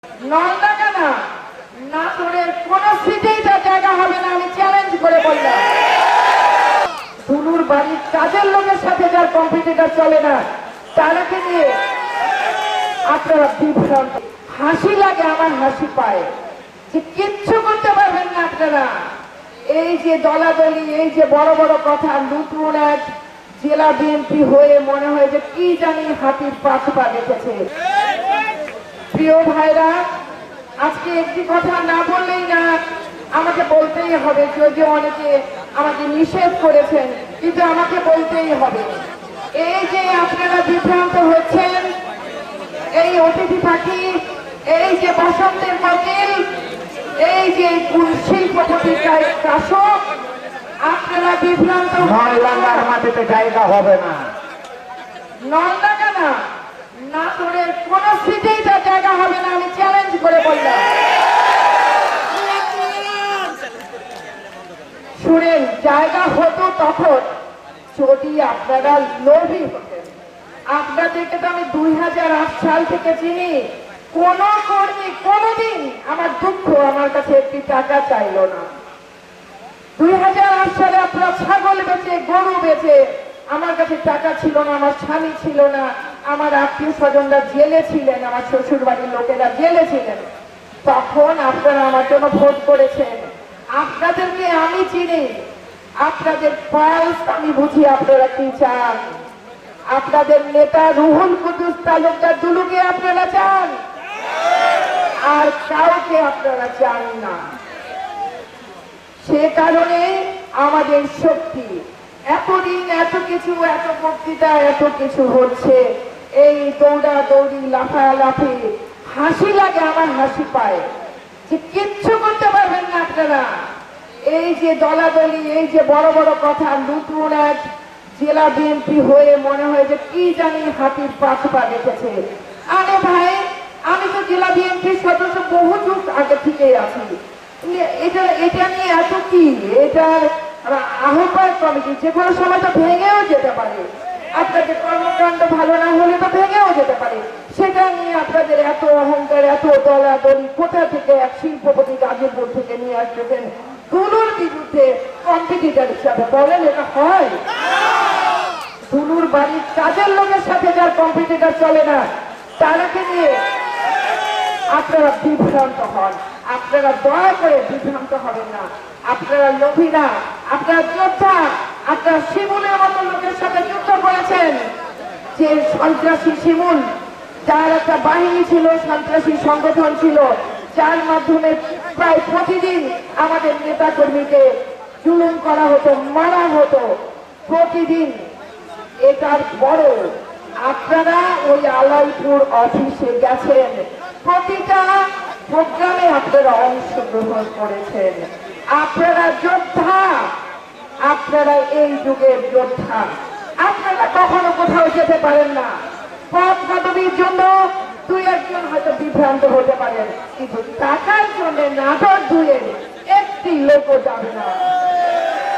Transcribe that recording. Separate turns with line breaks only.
নলডাঙ্গা নাটোরের কোন সিটেই তার জায়গা হবে না, আমি চ্যালেঞ্জ করে বললাম। দুলুর বাড়ির কাজের লোকের সাথে যার কম্পিটিটর চলে না, তারাকে নিয়ে আপনারা বিভ্রান্ত। হাসি লাগে, আমার হাসি পায় যে কিচ্ছু করতে পারবেন না আপনারা। এই যে দলাদলি, এই যে বড় বড় কথা, নতুন এক জেলা বিএনপি হয়ে মনে হয় যে কি জানি হাতির পাশ পা রেখেছে। প্রিয় ভাইরা, আজকে একটি কথা না বললেই না, আমাকে বলতেই হবে। যদিও অনেকে আমাকে নিষেধ করেছেন, কিন্তু আমাকে বলতেই হবে। এই যে আপনারা বিভ্রান্ত হচ্ছেন, এই অতিথি পাখি, এই যে বসন্তের মতিল, এই যে শিল্পপতি শাসক, আপনারা বিভ্রান্ত।
নলডাঙ্গার মাটিতে জায়গা হবে না।
নলডাঙ্গা নাটোরের কোন সিটেই তার জায়গা হবে না, আমি চ্যালেঞ্জ করে বললাম। শুনেন, জায়গা হতো তখন যদি আপনারা লোভী হতেন। আপনাদেরকে তো আমি 2008 সাল থেকে চিনি। কোন কর্মী কোনদিন আমার দুঃখ আমার কাছে একটি টাকা চাইল না। 2008 সালে আপনারা ছাগল বেচে, গরু বেচে, আমার কাছে টাকা ছিল না, আমার স্বামী ছিল না, আমার আত্মীয় স্বজনরা জেলে ছিলেন, আমার শ্বশুর বাড়ির লোকেরা জেলে ছিলেন। তখন আপনারা আমার জন্য ভোট করেছেন। আপনাদেরকে আমি চিনি, আপনাদের পালস আমি বুঝি আপনারা কি চান। আপনাদের নেতা রুহুল কুদ্দুস তালুকদার দুলুকে আপনারা চান, আর কাউকে আপনারা চান না। সে কারণে আমাদের শক্তি, এতদিন এত কিছু, এত বক্তৃতা, এত কিছু হচ্ছে, এই দৌড়া দৌড়ি, লাফালাফি, হাসি লাগে, আমার হাসি পায় যে কিচ্ছু করতে পারবেন না আপনারা। এই যে দলাদলি, এই যে বড় বড় কথা, নতুন এক জেলা বিএনপি হয়ে মনে হয় যে কি জানি হাতির পাশ পা রেখেছে। আরে ভাই, আমি তো জেলা বিএনপির সদস্য বহু যুগ আগে থেকেই আছি। এটা নিয়ে এত কি, এটার আহ্বায়ক কমিটি যে কোনো সময় তো ভেঙেও যেতে পারে। আপনাদের কর্মকাণ্ড ভালো না হলে তো ভেঙেও যেতে পারে। সেটা নিয়ে আপনাদের এত অহংকার, এত দলাদলি, কোথা থেকে এক শিল্পপতি গাজীপুর থেকে নিয়ে আসতেছেন দুলুর বিরুদ্ধে কম্পিটিটর হিসাবে? বলেন, এটা হয়? দুলুর বাড়ির কাজের লোকের সাথে যার কম্পিটিটর চলে না, তারাকে নিয়ে আপনারা বিভ্রান্ত হন। আপনারা দয়া করে বিভ্রান্ত হবেন না। আপনারা লোভী না, আপনারা যোদ্ধা। আপনারা শিমুলের মতো লোকের সাথে যুদ্ধ করেছেন, যে সন্ত্রাসী শিমুল, যার একটা বাহিনী ছিল, সন্ত্রাসী সংগঠন ছিল, যার মাধ্যমে প্রায় প্রতিদিন আমাদের নেতা কর্মীকে জুলুম করা হতো, মারা হতো প্রতিদিন। এটার বড় আপনারা ওই আলাইপুর অফিসে গেছেন, প্রতিটা প্রোগ্রামে আপনারা অংশগ্রহণ করেছেন। আপনারা যোদ্ধা, আপনারা এই যুগের যোদ্ধা। আপনারা কখনো কোথাও যেতে পারেন না। পদ পদবীর জন্য দুই একজন হয়তো বিভ্রান্ত হতে পারেন, কিন্তু টাকার জন্য নাটক ধুয়ে একটি লোকও যাবে না।